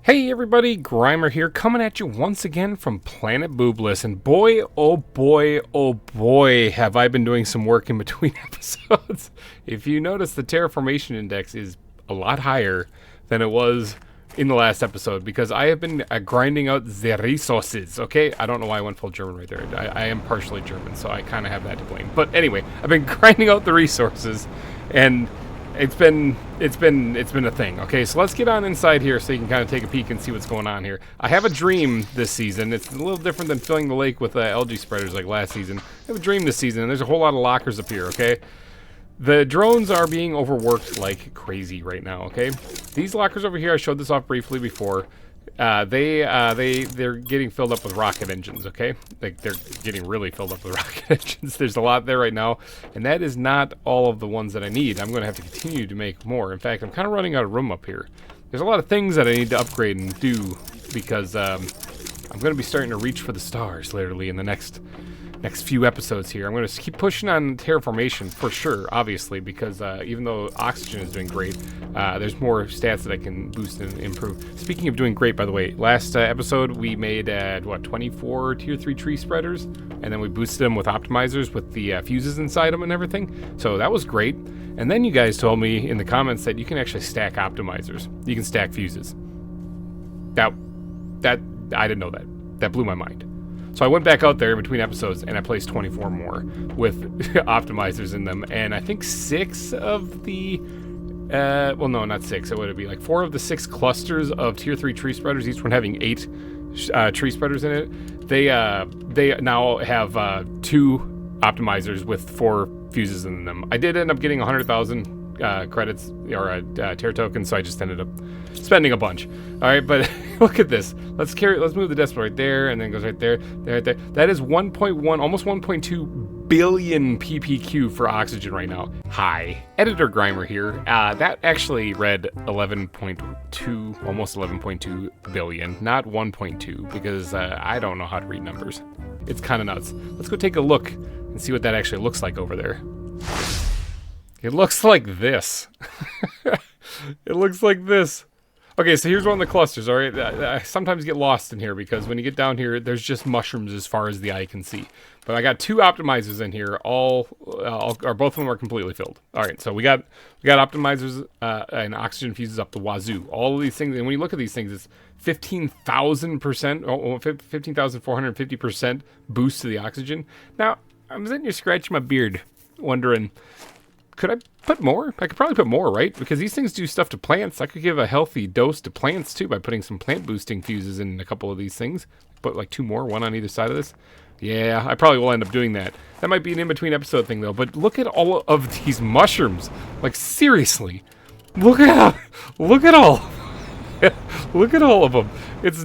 Hey everybody, GReimer here, coming at you once again from Planet Boobless, and boy, oh boy, have I been doing some work in between episodes. If you notice, the terraformation index is a lot higher than it was in the last episode, because I have been grinding out the resources, okay? I don't know why I went full German right there. I am partially German, so I kind of have that to blame. But anyway, I've been grinding out the resources, and it's been a thing. Okay, so let's get on inside here so you can kind of take a peek and see what's going on here. I have a dream this season. It's a little different than filling the lake with algae spreaders like last season. I have a dream this season, and there's a whole lot of lockers up here, okay? The drones are being overworked like crazy right now, okay? These lockers over here, I showed this off briefly before. They're getting filled up with rocket engines, okay? Like, they're getting really filled up with rocket engines. There's a lot there right now, and that is not all of the ones that I need. I'm going to have to continue to make more. In fact, I'm kind of running out of room up here. There's a lot of things that I need to upgrade and do, because I'm going to be starting to reach for the stars, literally, in the next few episodes here. I'm going to keep pushing on terraformation for sure, obviously, because even though oxygen is doing great, there's more stats that I can boost and improve. Speaking of doing great, by the way, last episode we made 24 tier 3 tree spreaders, and then we boosted them with optimizers with the fuses inside them and everything, so that was great. And then you guys told me in the comments that you can actually stack optimizers. You can stack fuses. That I didn't know that. That blew my mind. So I went back out there in between episodes and I placed 24 more with optimizers in them, and I think 6 of the well, no, not 6, it would be like 4 of the 6 clusters of tier 3 tree spreaders, each one having 8 tree spreaders in it. They now have 2 optimizers with 4 fuses in them. I did end up getting 100,000 credits or terra tokens, so I just ended up spending a bunch. All right, but look at this. Let's move the decimal right there, and then it goes right there, right there. That is 1.1, almost 1.2 billion ppq for oxygen right now. Hi, editor GReimer here. That actually read 11.2, almost 11.2 billion, not 1.2, because I don't know how to read numbers. It's kind of nuts. Let's go take a look and see what that actually looks like over there. It looks like this. It looks like this. Okay, so here's one of the clusters, all right? I sometimes get lost in here because when you get down here, there's just mushrooms as far as the eye can see. But I got 2 optimizers in here, or both of them are completely filled. All right, so we got optimizers and oxygen fuses up the wazoo. All of these things, and when you look at these things, it's 15,000%, 15,450% boost to the oxygen. Now, I'm sitting here scratching my beard, wondering, could I put more? I could probably put more, right? Because these things do stuff to plants. I could give a healthy dose to plants, too, by putting some plant boosting fuses in a couple of these things. Put like 2 more, 1 on either side of this. Yeah, I probably will end up doing that. That might be an in-between episode thing, though. But look at all of these mushrooms. Like, seriously. Look at all. Look at all of them. It's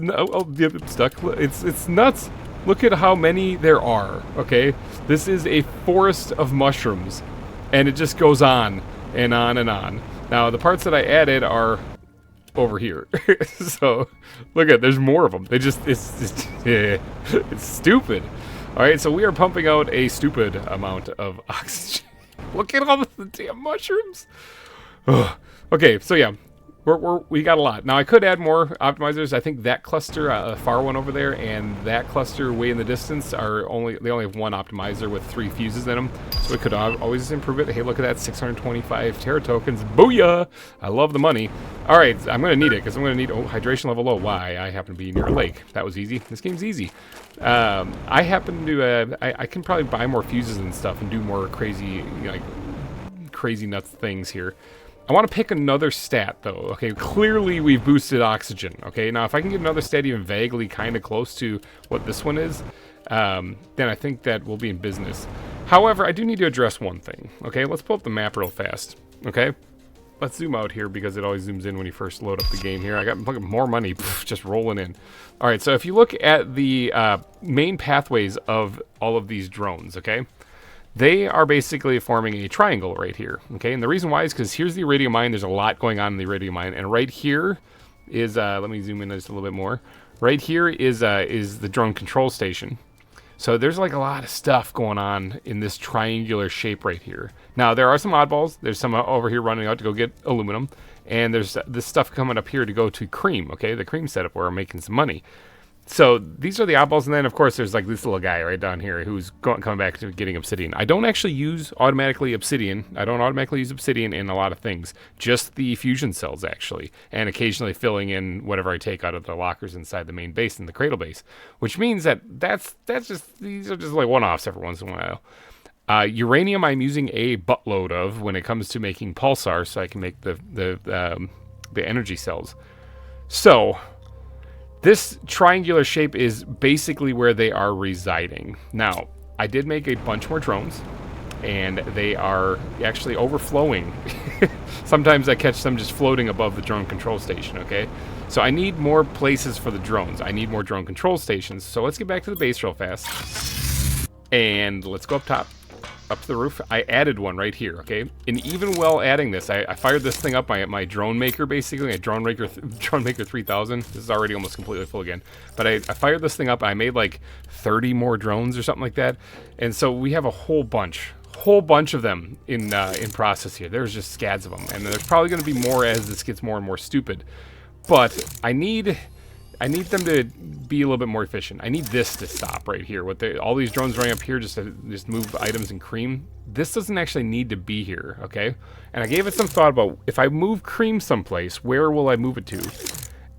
stuck. It's nuts. Look at how many there are, okay? This is a forest of mushrooms. And it just goes on and on and on. Now, the parts that I added are over here. So, look at, there's more of them. They just, it's stupid. All right, so we are pumping out a stupid amount of oxygen. Look at all the damn mushrooms. Okay, so yeah. We got a lot. Now, I could add more optimizers. I think that cluster, far one over there, and that cluster way in the distance they only have 1 optimizer with 3 fuses in them. So we could always improve it. Hey, look at that, 625 terra tokens. Booyah! I love the money. All right, I'm going to need it, because I'm going to need, hydration level low. Why? I happen to be near a lake. That was easy. This game's easy. I happen to, I can probably buy more fuses and stuff and do more crazy, crazy nuts things here. I want to pick another stat, though. Okay, clearly we've boosted oxygen. Okay, now if I can get another stat even vaguely kind of close to what this one is, then I think that we'll be in business. However, I do need to address one thing. Okay, let's pull up the map real fast. Okay, let's zoom out here because it always zooms in when you first load up the game here. I got more money just rolling in. All right, so if you look at the main pathways of all of these drones, okay, they are basically forming a triangle right here, okay? And the reason why is because here's the iridium mine. There's a lot going on in the iridium mine. And right here is, let me zoom in just a little bit more. Right here is the drone control station. So there's like a lot of stuff going on in this triangular shape right here. Now there are some oddballs. There's some over here running out to go get aluminum, and there's this stuff coming up here to go to cream. Okay, the cream setup where I'm making some money. So these are the oddballs, and then of course there's like this little guy right down here who's coming back to getting obsidian. I don't actually use automatically obsidian. I don't automatically use obsidian in a lot of things. Just the fusion cells actually, and occasionally filling in whatever I take out of the lockers inside the main base and the cradle base. Which means that's just, these are just like one-offs every once in a while. Uranium I'm using a buttload of when it comes to making pulsar, so I can make the energy cells. So this triangular shape is basically where they are residing. Now, I did make a bunch more drones, and they are actually overflowing. Sometimes I catch them just floating above the drone control station, okay? So I need more places for the drones. I need more drone control stations. So let's get back to the base real fast. And let's go up top. Up to the roof. I added one right here, okay? And even while adding this, I fired this thing up, my drone maker, basically, a drone maker 3000. This is already almost completely full again. But I fired this thing up, I made like 30 more drones or something like that. And so we have a whole bunch of them in process here. There's just scads of them. And there's probably going to be more as this gets more and more stupid. But I need them to be a little bit more efficient. I need this to stop right here. With all these drones running up here just to move items in cream. This doesn't actually need to be here, okay? And I gave it some thought about if I move cream someplace, where will I move it to?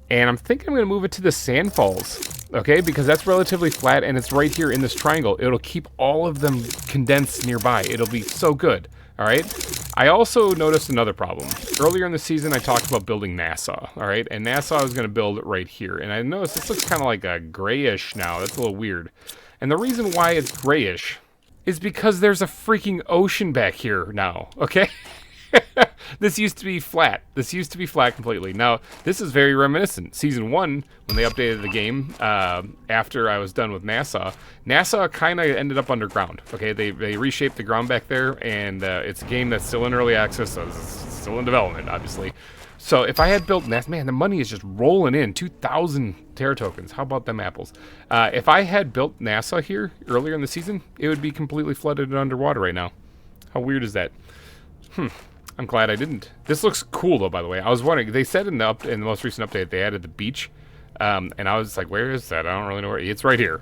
And I'm thinking I'm going to move it to the sand falls, okay? Because that's relatively flat and it's right here in this triangle. It'll keep all of them condensed nearby. It'll be so good. All right. I also noticed another problem. Earlier in the season, I talked about building NASA. All right. And NASA I was going to build right here. And I noticed this looks kind of like a grayish now. That's a little weird. And the reason why it's grayish is because there's a freaking ocean back here now. Okay. This used to be flat. This used to be flat completely. Now, this is very reminiscent. Season 1, when they updated the game, after I was done with NASA kind of ended up underground. Okay, they reshaped the ground back there, and it's a game that's still in early access, so it's still in development, obviously. So if I had built NASA, man, the money is just rolling in. 2,000 Terra tokens. How about them apples? If I had built NASA here earlier in the season, it would be completely flooded and underwater right now. How weird is that? I'm glad I didn't. This looks cool, though, by the way. I was wondering, they said in the most recent update they added the beach, and I was like, where is that? I don't really know where. It's right here.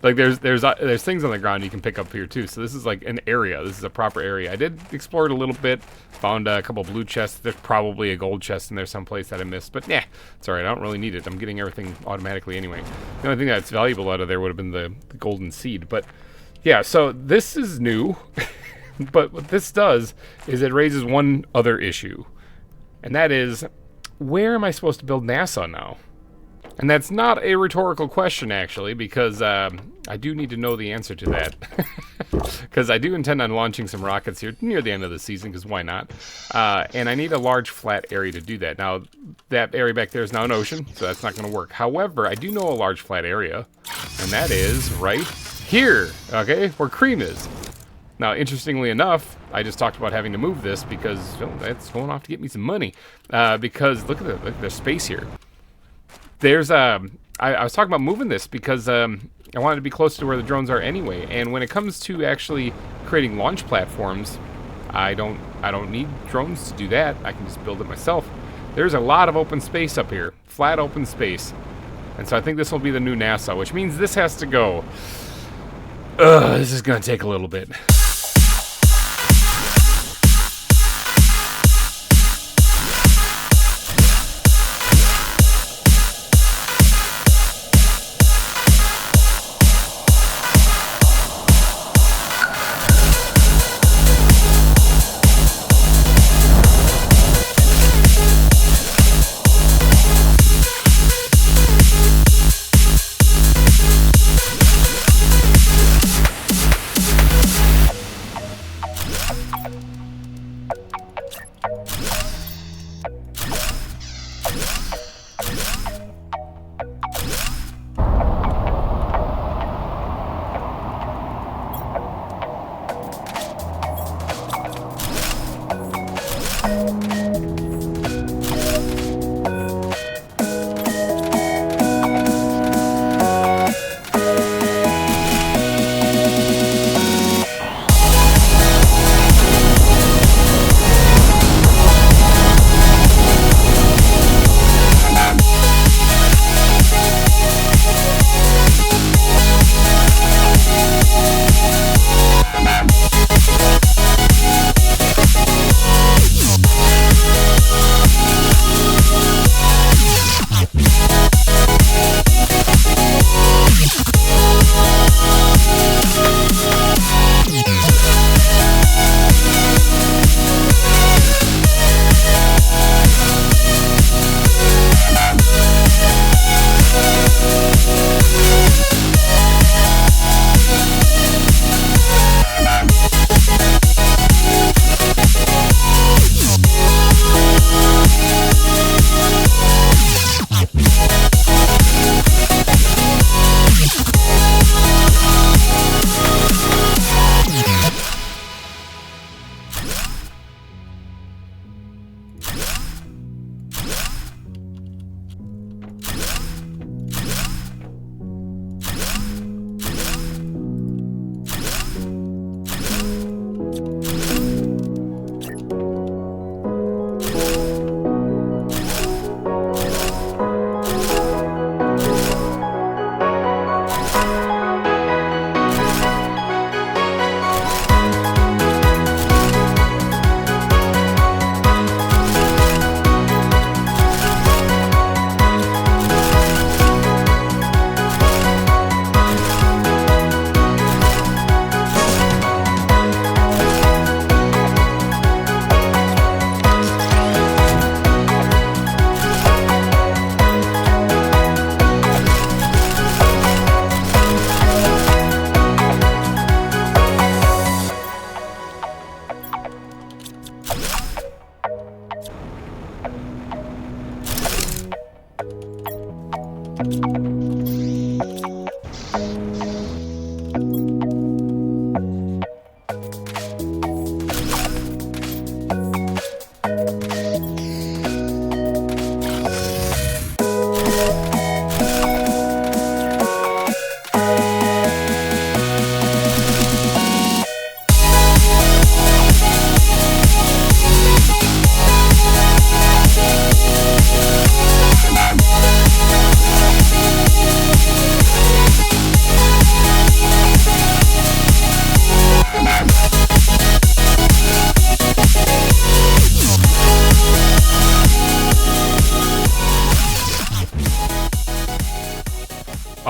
Like, there's things on the ground you can pick up here, too. So this is like an area. This is a proper area. I did explore it a little bit, found a couple blue chests. There's probably a gold chest in there someplace that I missed, but yeah, it's all right. I don't really need it. I'm getting everything automatically anyway. The only thing that's valuable out of there would have been the golden seed. But yeah, so this is new. But what this does is it raises one other issue, and that is, where am I supposed to build NASA now? And that's not a rhetorical question, actually, because I do need to know the answer to that. Because I do intend on launching some rockets here near the end of the season, because why not? And I need a large flat area to do that. Now, that area back there is now an ocean, so that's not going to work. However, I do know a large flat area, and that is right here, okay, where cream is. Now, interestingly enough, I just talked about having to move this because that's going off to get me some money. Because look at the space here. There's I was talking about moving this because I wanted to be close to where the drones are anyway. And when it comes to actually creating launch platforms, I don't need drones to do that. I can just build it myself. There's a lot of open space up here, flat open space, and so I think this will be the new NASA, which means this has to go. This is gonna take a little bit.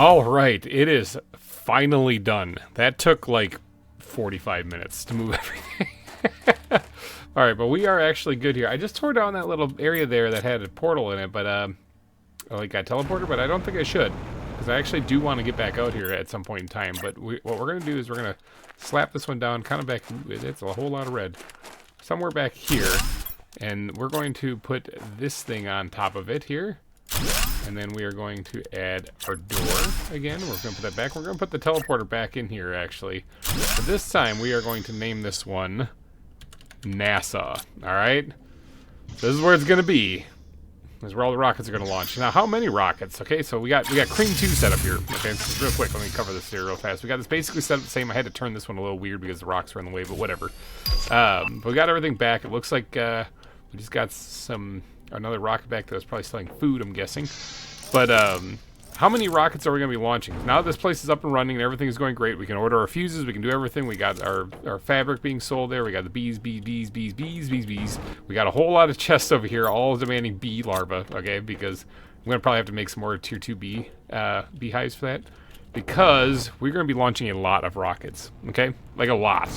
All right, it is finally done. That took like 45 minutes to move everything. All right, but we are actually good here. I just tore down that little area there that had a portal in it, but like I teleported, but I don't think I should, because I actually do want to get back out here at some point in time. But what we're gonna do is we're gonna slap this one down, kind of back. It's a whole lot of red, somewhere back here, and we're going to put this thing on top of it here. And then we are going to add our door again. We're going to put that back. We're going to put the teleporter back in here, actually. But this time, we are going to name this one NASA. All right? So this is where it's going to be. This is where all the rockets are going to launch. Now, how many rockets? Okay, so we got Cream 2 set up here. Okay, just real quick. Let me cover this here real fast. We got this basically set up the same. I had to turn this one a little weird because the rocks were in the way, but whatever. But we got everything back. It looks like we just got another rocket back that was probably selling food, I'm guessing. But how many rockets are we going to be launching? Now that this place is up and running and everything is going great, we can order our fuses, we can do everything. We got our fabric being sold there. We got the bees. We got a whole lot of chests over here, all demanding bee larvae, okay? Because I'm going to probably have to make some more tier 2 beehives for that. Because we're going to be launching a lot of rockets, okay? Like a lot.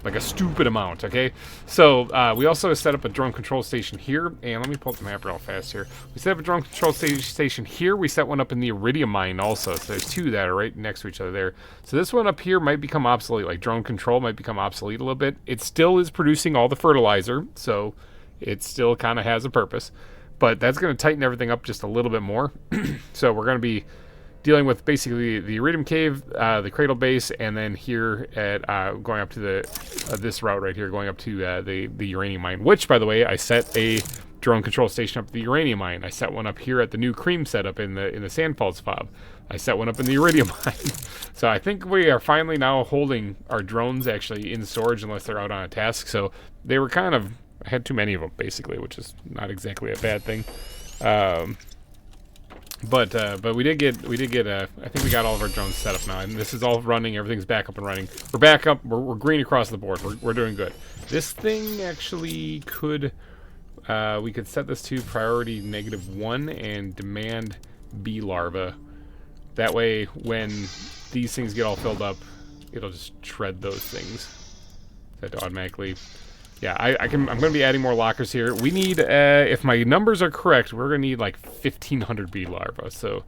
Like a stupid amount, okay? So, we also set up a drone control station here, and let me pull up the map real fast here. We set up a drone control station here. We set one up in the iridium mine also, so there's two that are right next to each other there. So this one up here might become obsolete, like drone control might become obsolete a little bit. It still is producing all the fertilizer, so it still kind of has a purpose. But that's going to tighten everything up just a little bit more. So we're going to be dealing with basically the iridium cave, the cradle base, and then here at going up to the this route right here, going up to the uranium mine. Which, by the way, I set a drone control station up at the uranium mine. I set one up here at the new cream setup in the Sandfalls fob. I set one up in the iridium mine. So I think we are finally now holding our drones actually in storage unless they're out on a task. So they were kind of, I had too many of them basically, which is not exactly a bad thing. But we did get I think we got all of our drones set up now, and this is all running. Everything's back up and running. We're back up. We're green across the board. We're doing good. This thing actually could we could set this to priority -1 and demand bee larvae. That way, when these things get all filled up, it'll just shred those things. That automatically. Yeah, I'm going to be adding more lockers here. We need, if my numbers are correct, we're going to need like 1,500 bee larvae. So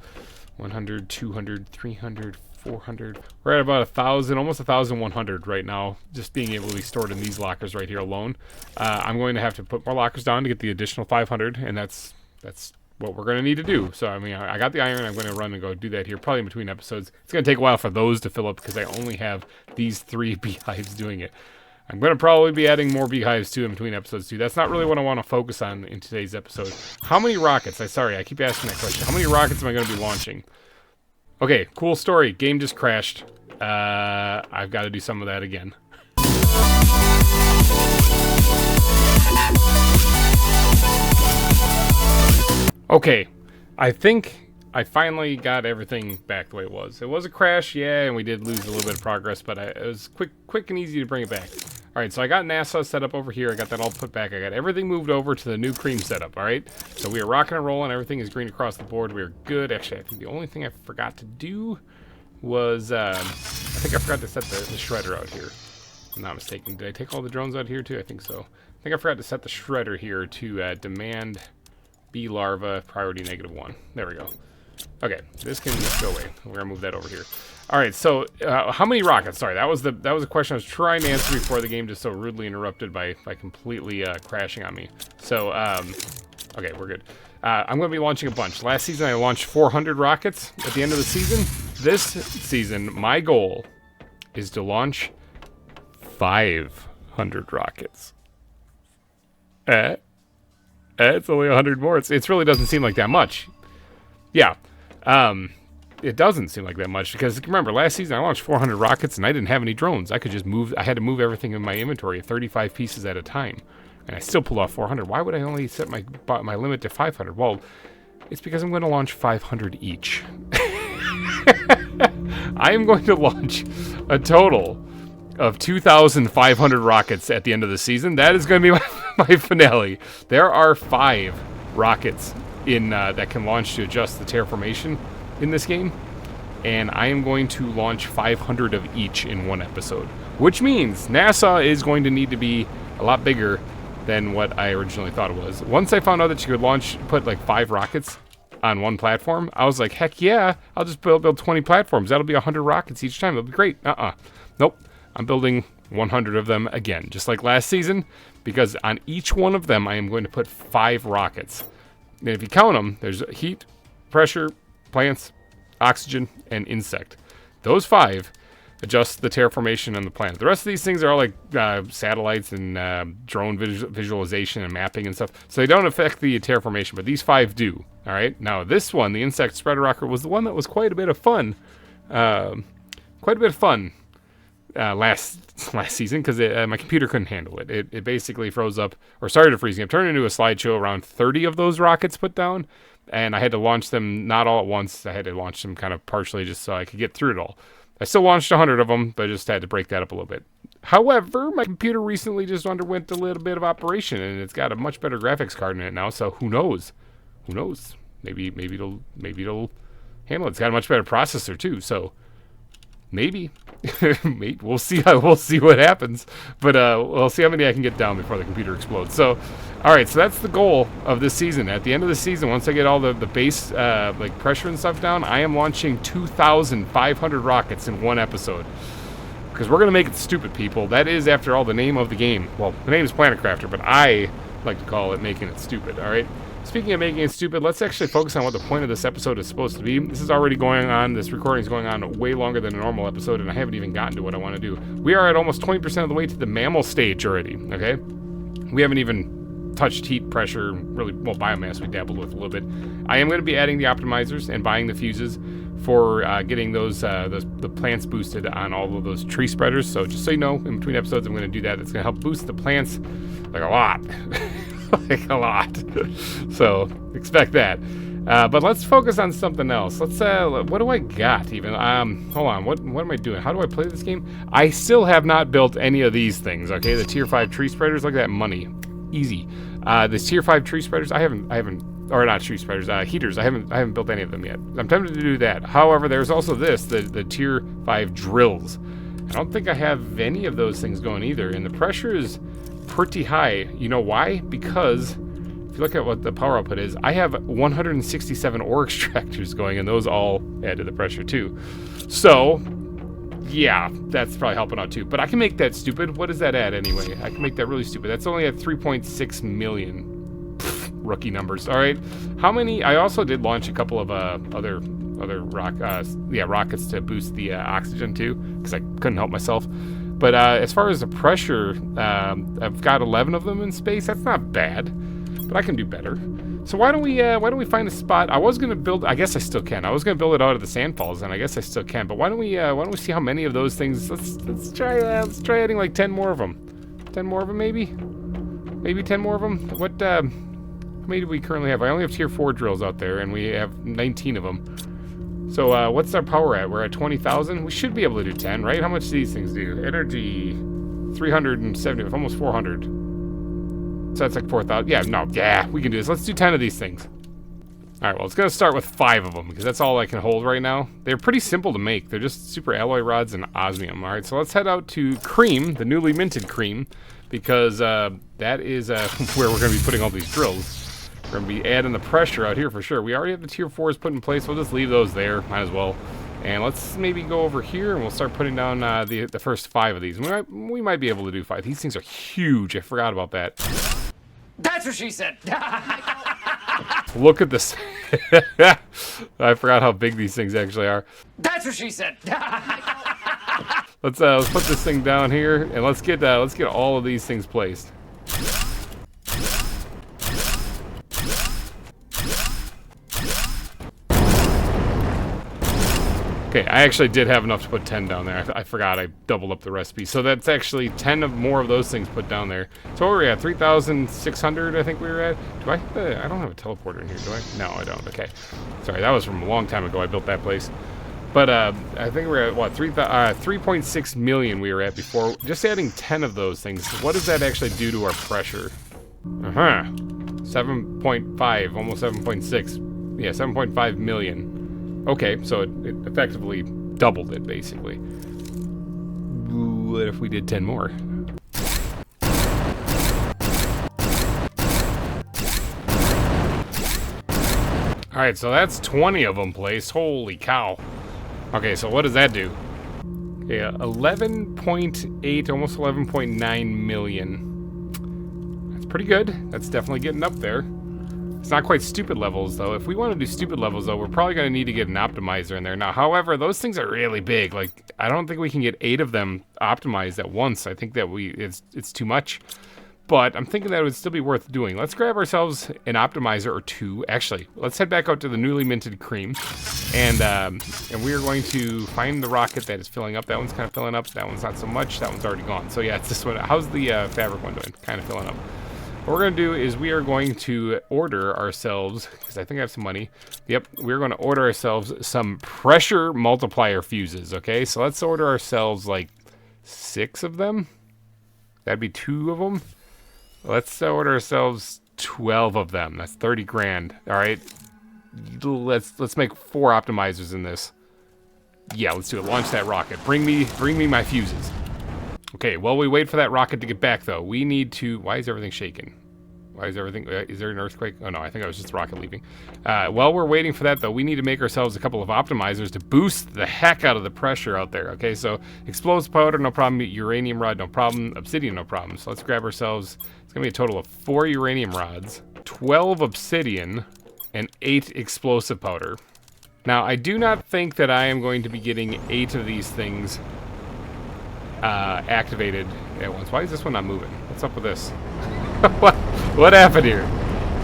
100, 200, 300, 400. We're at about 1,000, almost 1,100 right now, just being able to be stored in these lockers right here alone. I'm going to have to put more lockers down to get the additional 500, and that's what we're going to need to do. So, I mean, I got the iron. I'm going to run and go do that here, probably in between episodes. It's going to take a while for those to fill up because I only have these 3 beehives doing it. I'm going to probably be adding more beehives too in between episodes too. That's not really what I want to focus on in today's episode. How many rockets? I keep asking that question. How many rockets am I going to be launching? Okay, cool story. Game just crashed. I've got to do some of that again. Okay, I think I finally got everything back the way it was. It was a crash, yeah, and we did lose a little bit of progress, but it was quick and easy to bring it back. All right, so I got NASA set up over here. I got that all put back. I got everything moved over to the new cream setup, all right? So we are rocking and rolling. Everything is green across the board. We are good. Actually, I think the only thing I forgot to do was, I think I forgot to set the shredder out here. If I'm not mistaken. Did I take all the drones out here too? I think so. I think I forgot to set the shredder here to demand bee larva priority -1. There we go. Okay, this can go away. We're gonna move that over here. All right, so how many rockets? Sorry, that was a question I was trying to answer before the game just so rudely interrupted by completely crashing on me. So, okay, we're good. I'm gonna be launching a bunch. Last season I launched 400 rockets at the end of the season. This season, my goal is to launch 500 rockets. It's only 100 more. It really doesn't seem like that much. Yeah, it doesn't seem like that much because remember last season I launched 400 rockets and I didn't have any drones. I could just move. I had to move everything in my inventory 35 pieces at a time, and I still pulled off 400. Why would I only set my limit to 500? Well, it's because I'm going to launch 500 each. I am going to launch a total of 2,500 rockets at the end of the season. That is going to be my finale. There are 5 rockets in that can launch to adjust the terraformation in this game. and I am going to launch 500 of each in one episode, which means NASA is going to need to be a lot bigger than what I originally thought it was. Once I found out that you could put like 5 rockets on one platform, I was like, heck yeah, I'll just build 20 platforms. That'll be 100 rockets each time. It'll be great. Nope. I'm building 100 of them again, just like last season, because on each one of them, I am going to put 5 rockets. And if you count them, there's heat, pressure, plants, oxygen, and insect. Those 5 adjust the terraformation on the planet. The rest of these things are all like satellites and drone visualization and mapping and stuff. So they don't affect the terraformation, but these 5 do. All right. Now this one, the insect spreader rocket, was the one that was quite a bit of fun. Last season, because my computer couldn't handle it. It basically froze up, or started freezing up, turned into a slideshow around 30 of those rockets put down, and I had to launch them not all at once. I had to launch them kind of partially just so I could get through it all. I still launched 100 of them, but I just had to break that up a little bit. However, my computer recently just underwent a little bit of operation, and it's got a much better graphics card in it now, so who knows? Who knows? Maybe it'll handle it. It's got a much better processor too, so maybe. We'll see what happens, but we'll see how many I can get down before the computer explodes. So, all right, so that's the goal of this season. At the end of the season, once I get all the base like pressure and stuff down, I am launching 2,500 rockets in one episode, because we're gonna make it stupid, people. That is, after all, the name of the game. Well, the name is Planet Crafter, but I like to call it making it stupid. All right. Speaking of making it stupid, let's actually focus on what the point of this episode is supposed to be. This is already going on. This recording is going on way longer than a normal episode, and I haven't even gotten to what I want to do. We are at almost 20% of the way to the mammal stage already, okay? We haven't even touched heat, pressure, really, well, biomass we dabbled with a little bit. I am going to be adding the optimizers and buying the fuses for getting the plants boosted on all of those tree spreaders. So just so you know, in between episodes, I'm going to do that. That's going to help boost the plants like a lot. Like a lot. So expect that. But let's focus on something else. Let's what do I got even? Hold on. What am I doing? How do I play this game? I still have not built any of these things, okay? The tier 5 tree spreaders, look at that money. Easy. The tier 5 tree spreaders, I haven't or not tree spreaders, heaters. I haven't built any of them yet. I'm tempted to do that. However, there's also this, the tier 5 drills. I don't think I have any of those things going either, and the pressure is pretty high. You know why? Because if you look at what the power output is, I have 167 ore extractors going, and those all add to the pressure too. So yeah, that's probably helping out too. But I can make that stupid. What does that add anyway? I can make that really stupid. That's only at 3.6 million. Pfft, rookie numbers. All right. How many? I also did launch a couple of other rockets to boost the oxygen too, because I couldn't help myself. But as far as the pressure, I've got 11 of them in space. That's not bad, but I can do better. So why don't we find a spot? I was gonna build. I guess I still can. I was gonna build it out of the sandfalls, and I guess I still can. But why don't we see how many of those things? Let's try adding like 10 more of them. 10 more of them, maybe 10 more of them. What? How many do we currently have? I only have tier 4 drills out there, and we have 19 of them. So what's our power at? We're at 20,000. We should be able to do 10, right? How much do these things do? Energy, 370, almost 400. So that's like 4,000. Yeah, we can do this. Let's do 10 of these things. All right, well, it's going to start with 5 of them, because that's all I can hold right now. They're pretty simple to make. They're just super alloy rods and osmium. All right, so let's head out to Cream, the newly minted Cream, because that is where we're going to be putting all these drills. We're going to be adding the pressure out here for sure. We already have the tier 4s put in place. We'll just leave those there. Might as well. And let's maybe go over here and we'll start putting down the first 5 of these. We might be able to do 5. These things are huge. I forgot about that. That's what she said. Look at this. I forgot how big these things actually are. That's what she said. Let's put this thing down here and let's get all of these things placed. Okay, I actually did have enough to put 10 down there. I forgot I doubled up the recipe. So that's actually 10 more of those things put down there. So what were we at? 3,600 I think we were at. I don't have a teleporter in here, do I? No, I don't. Okay. Sorry, that was from a long time ago. I built that place. But I think we're at, what, 3.6 million we were at before. Just adding 10 of those things. What does that actually do to our pressure? 7.5, almost 7.6. Yeah, 7.5 million. Okay, so it effectively doubled it, basically. What if we did 10 more? Alright, so that's 20 of them placed. Holy cow. Okay, so what does that do? Yeah, 11.8, almost 11.9 million. That's pretty good. That's definitely getting up there. It's not quite stupid levels, though. If we want to do stupid levels, though, we're probably going to need to get an optimizer in there. Now, however, those things are really big. Like, I don't think we can get 8 of them optimized at once. I think that it's too much. But I'm thinking that it would still be worth doing. Let's grab ourselves an optimizer or 2. Actually, let's head back out to the newly minted cream. And we are going to find the rocket that is filling up. That one's kind of filling up. That one's not so much. That one's already gone. So, yeah, it's this one. How's the fabric one doing? Kind of filling up. What we're going to do is we are going to order ourselves, because I think I have some money. Yep, we're going to order ourselves some pressure multiplier fuses, okay? So let's order ourselves like 6 of them. That'd be 2 of them. Let's order ourselves 12 of them. That's 30 grand. All right. Let's make 4 optimizers in this. Yeah, let's do it. Launch that rocket. Bring me my fuses. Okay, while we wait for that rocket to get back, though, we need to... Why is everything shaking? Why is everything... is there an earthquake? Oh, no, I think I was just the rocket leaving. While we're waiting for that, though, we need to make ourselves a couple of optimizers to boost the heck out of the pressure out there, okay? So, explosive powder, no problem. Uranium rod, no problem. Obsidian, no problem. So, let's grab ourselves... It's going to be a total of 4 uranium rods, 12 obsidian, and 8 explosive powder. Now, I do not think that I am going to be getting 8 of these things... activated at once. Why is this one not moving? What's up with this? what happened here?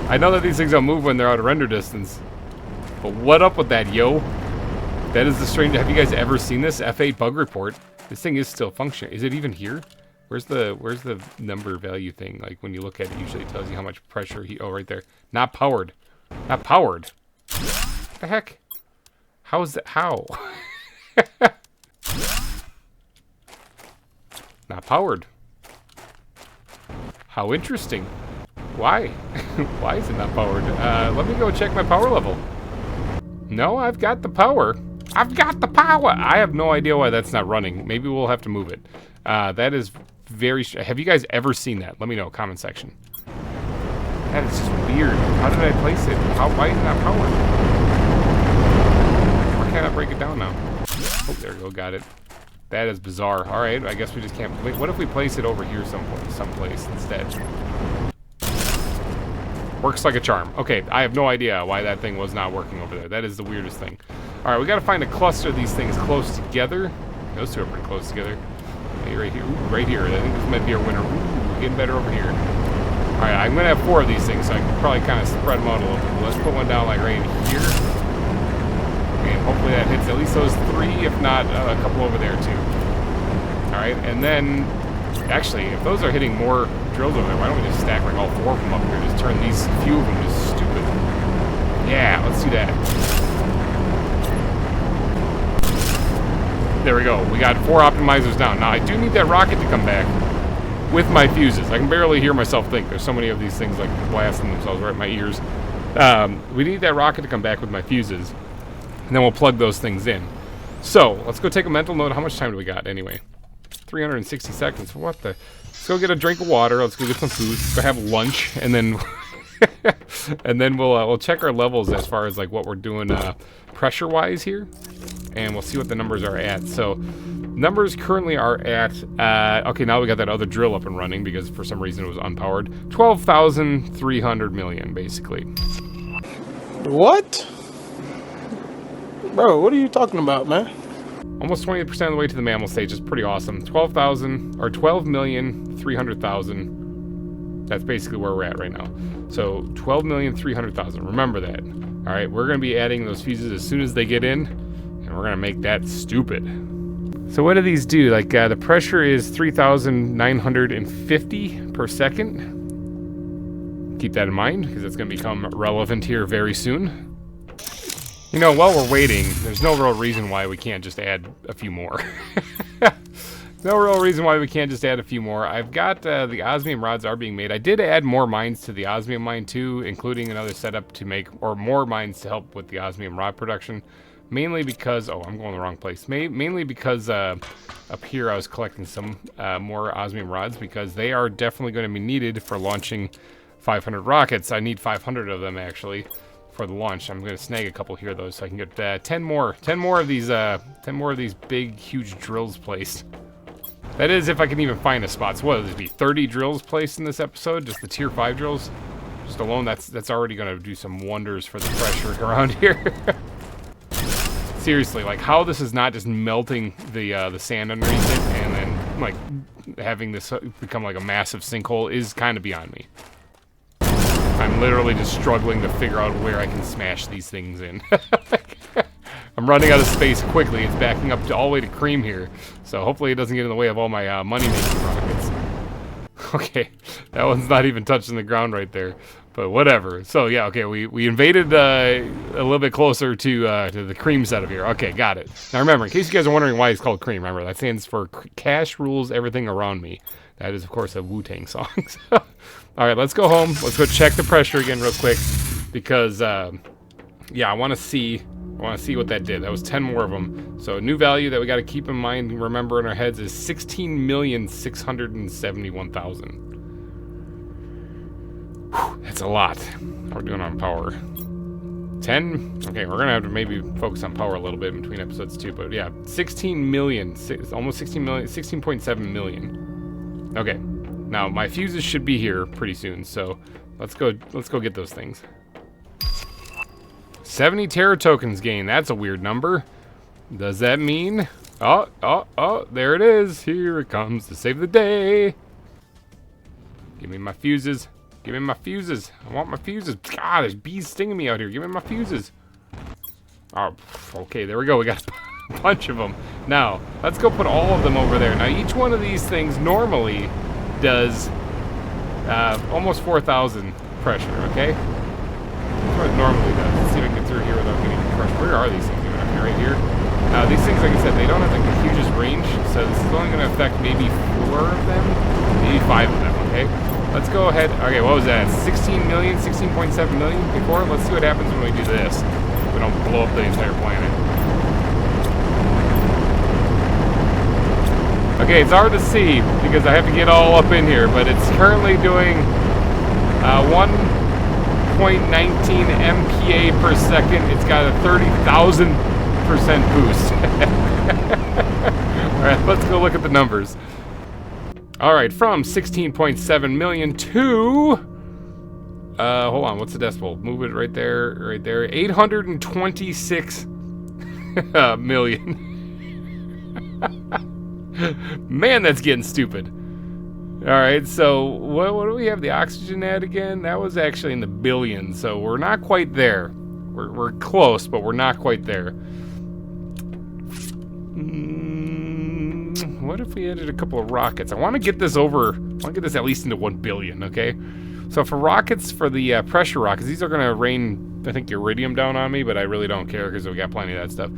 I know that these things don't move when they're out of render distance, but what up with that, yo? That is the strange. Have you guys ever seen this F8 bug report? This thing is still functioning. Is it even here? Where's the number value thing? Like when you look at it, usually it tells you how much pressure he. Oh, right there. Not powered. Not powered. What the heck? How is that? How? Not powered. How interesting. Why? Why is it not powered? Let me go check my power level. No, I've got the power. I've got the power. I have no idea why that's not running. Maybe we'll have to move it. That is very... Have you guys ever seen that? Let me know, comment section. That is just weird. How did I place it? Why is it not powered? Why can't I break it down now? Oh, there we go. Got it. That is bizarre. All right, I guess we just can't... Wait, what if we place it over here someplace instead? Works like a charm. Okay, I have no idea why that thing was not working over there. That is the weirdest thing. All right, we got to find a cluster of these things close together. Those two are pretty close together. Hey, right here. Ooh, right here. I think this might be our winner. Ooh, getting better over here. All right, I'm going to have 4 of these things, so I can probably kind of spread them out a little bit. Let's put one down like right here. And hopefully that hits at least those 3, if not a couple over there too. Alright, and then, actually, if those are hitting more drills over there, why don't we just stack like all 4 of them up here? Just turn these few of them to stupid. Yeah, let's do that. There we go. We got 4 optimizers down. Now, I do need that rocket to come back with my fuses. I can barely hear myself think. There's so many of these things like blasting themselves right in my ears. We need that rocket to come back with my fuses. And then we'll plug those things in. So, let's go take a mental note. How much time do we got anyway? 360 seconds. What the? Let's go get a drink of water. Let's go get some food. Let's go have lunch. And then and then we'll check our levels as far as like what we're doing pressure-wise here. And we'll see what the numbers are at. So, numbers currently are at... okay, now we got that other drill up and running because for some reason it was unpowered. 12,300 million, basically. What? Bro, what are you talking about, man? Almost 20% of the way to the mammal stage is pretty awesome. 12,300,000. That's basically where we're at right now. So 12,300,000. Remember that. All right, we're going to be adding those fuses as soon as they get in, and we're going to make that stupid. So what do these do? Like the pressure is 3,950 per second. Keep that in mind because it's going to become relevant here very soon. You know, while we're waiting, there's no real reason why we can't just add a few more. No real reason why we can't just add a few more. I've got the osmium rods are being made. I did add more mines to the osmium mine too, including another setup to make, or more mines to help with the osmium rod production. Mainly because, oh, I'm going the wrong place. Mainly because up here I was collecting some more osmium rods because they are definitely going to be needed for launching 500 rockets. I need 500 of them actually for the launch. I'm going to snag a couple here though, so I can get 10 more of these big, huge drills placed. That is, if I can even find a spot. So what would it be? 30 drills placed in this episode? Just the tier 5 drills? Just alone, that's already going to do some wonders for the pressure around here. Seriously, like how this is not just melting the sand underneath it and then like having this become like a massive sinkhole is kind of beyond me. I'm literally just struggling to figure out where I can smash these things in. I'm running out of space quickly. It's backing up all the way to cream here. So hopefully it doesn't get in the way of all my money-making rockets. Okay, that one's not even touching the ground right there. But whatever. So yeah, okay, we invaded a little bit closer to the cream setup here. Okay, got it. Now remember, in case you guys are wondering why it's called cream, remember, that stands for Cash Rules Everything Around Me. That is, of course, a Wu-Tang song. All right, let's go home. Let's go check the pressure again real quick because, yeah, I want to see what that did. That was 10 more of them. So a new value that we got to keep in mind and remember in our heads is 16,671,000. That's a lot. How are we doing on power? 10? Okay, we're gonna have to maybe focus on power a little bit between episodes too, but yeah, 16 million, almost 16 million, 16.7 million. Okay, now my fuses should be here pretty soon, so let's go get those things. 70 Terra tokens gained. That's a weird number. Does that mean? Oh, there it is. Here it comes to save the day. Give me my fuses. Give me my fuses. I want my fuses. God, there's bees stinging me out here. Give me my fuses. Oh, okay, there we go. We got a bunch of them. Now, let's go put all of them over there. Now, each one of these things normally does almost 4,000 pressure, okay? That's what it normally does. Let's see if I can get through here without getting crushed. Where are these things? Okay, right here. These things, like I said, they don't have like the hugest range, so this is only going to affect maybe 4 of them, maybe 5 of them, okay? Let's go ahead. Okay, what was that? 16 million, 16.7 million before? Let's see what happens when we do this. We don't blow up the entire planet. Okay, it's hard to see because I have to get all up in here, but it's currently doing 1.19 MPa per second. It's got a 30,000% boost. All right, let's go look at the numbers. All right, from 16.7 million to, hold on, what's the decimal? Move it right there, 826 million. Man, that's getting stupid. All right, so what do we have the oxygen at again? That was actually in the billions, so we're not quite there. We're close, but we're not quite there. What if we added a couple of rockets? I want to get this at least into 1 billion, okay? So for rockets, for the pressure rockets, these are going to rain, I think, iridium down on me, but I really don't care because we got plenty of that stuff.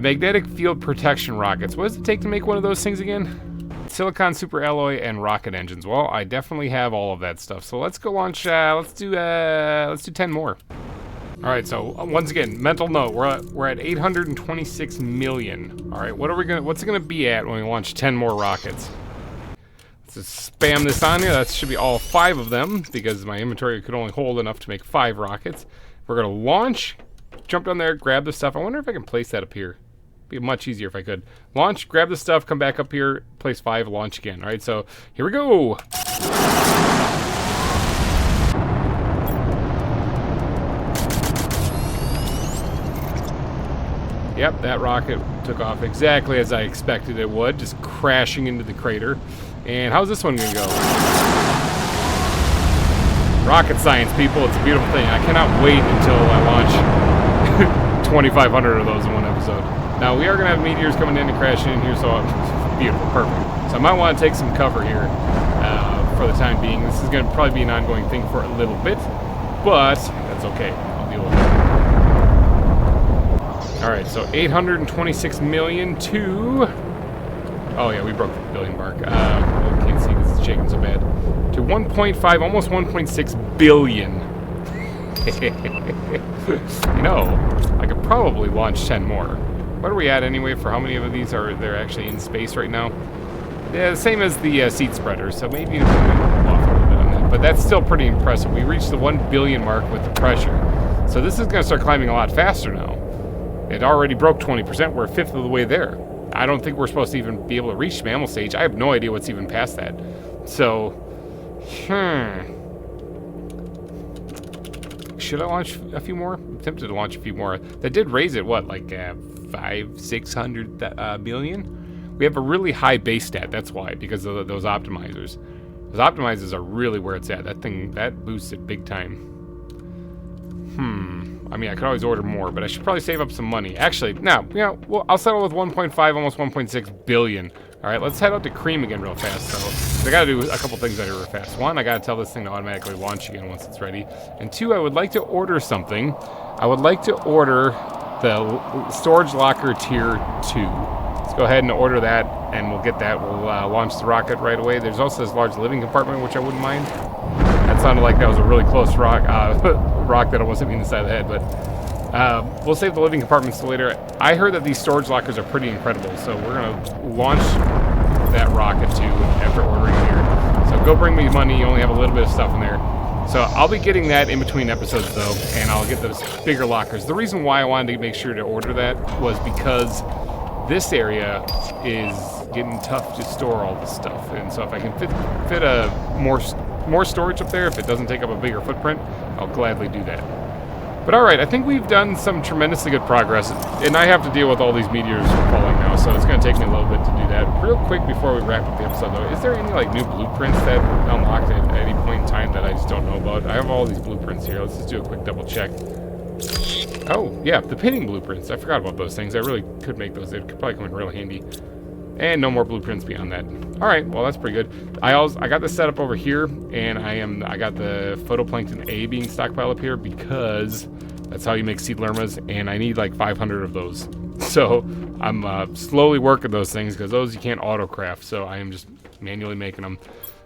Magnetic field protection rockets. What does it take to make one of those things again? Silicon super alloy and rocket engines. Well, I definitely have all of that stuff. So let's go launch, let's do 10 more. All right, so once again, mental note, we're at 826 million. All right, what's it gonna be at when we launch 10 more rockets? Let's just spam this on here. That should be all 5 of them because my inventory could only hold enough to make 5 rockets. We're gonna launch, jump down there, grab the stuff. I wonder if I can place that up here. It'd be much easier if I could. Launch, grab the stuff, come back up here, place 5, launch again. All right, so here we go. Yep, that rocket took off exactly as I expected it would, just crashing into the crater. And how's this one gonna go? Rocket science, people, it's a beautiful thing. I cannot wait until I launch 2,500 of those in one episode. Now, we are gonna have meteors coming in and crashing in here, so beautiful, perfect. So I might wanna take some cover here for the time being. This is gonna probably be an ongoing thing for a little bit, but that's okay, I'll deal with it. All right, so 826 million to, oh yeah, we broke the billion mark. I can't see because it's shaking so bad. To 1.5, almost 1.6 billion. You know, I could probably launch 10 more. What are we at anyway for how many of these are there actually in space right now? Yeah, the same as the seed spreader, so maybe we can off a little bit on that. But that's still pretty impressive. We reached the 1 billion mark with the pressure. So this is going to start climbing a lot faster now. It already broke 20%. We're a fifth of the way there. I don't think we're supposed to even be able to reach mammal stage. I have no idea what's even past that. So, should I launch a few more? I'm tempted to launch a few more. That did raise it, what, like 500-600 billion? We have a really high base stat, that's why, because of those optimizers. Those optimizers are really where it's at. That thing, that boosts it big time. I mean, I could always order more, but I should probably save up some money. Actually, no, you know, well, I'll settle with 1.5, almost 1.6 billion. All right, let's head out to Cream again real fast. So I gotta do a couple things out here real fast. One, I gotta tell this thing to automatically launch again once it's ready. And two, I would like to order something. I would like to order the storage locker tier 2. Let's go ahead and order that, and we'll get that. We'll launch the rocket right away. There's also this large living compartment, which I wouldn't mind. That sounded like that was a really close rock that almost hit me in the side of the head, but we'll save the living compartments till later. I heard that these storage lockers are pretty incredible, so we're going to launch that rocket too after ordering here. So go bring me money. You only have a little bit of stuff in there. So I'll be getting that in between episodes though, and I'll get those bigger lockers. The reason why I wanted to make sure to order that was because this area is getting tough to store all this stuff, and so if I can fit a more storage up there, if it doesn't take up a bigger footprint, I'll gladly do that. But alright, I think we've done some tremendously good progress, and I have to deal with all these meteors falling now, so it's going to take me a little bit to do that. Real quick before we wrap up the episode though, is there any like new blueprints that unlocked at any point in time that I just don't know about? I have all these blueprints here. Let's just do a quick double check. Oh, yeah, the pinning blueprints. I forgot about those things. I really could make those. They could probably come in real handy. And no more blueprints beyond that. All right, well that's pretty good. I got this set up over here, and I got the phytoplankton A being stockpiled up here because that's how you make seed lermas, and I need like 500 of those. So I'm slowly working those things because those you can't auto-craft. So I am just manually making them.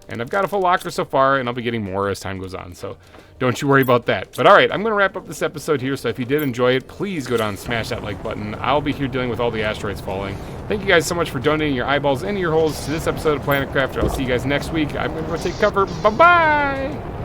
And I've got a full locker so far, and I'll be getting more as time goes on, so don't you worry about that. But all right, I'm going to wrap up this episode here, so if you did enjoy it, please go down and smash that like button. I'll be here dealing with all the asteroids falling. Thank you guys so much for donating your eyeballs and your holes to this episode of Planet Crafter. I'll see you guys next week. I'm going to go take cover. Bye-bye!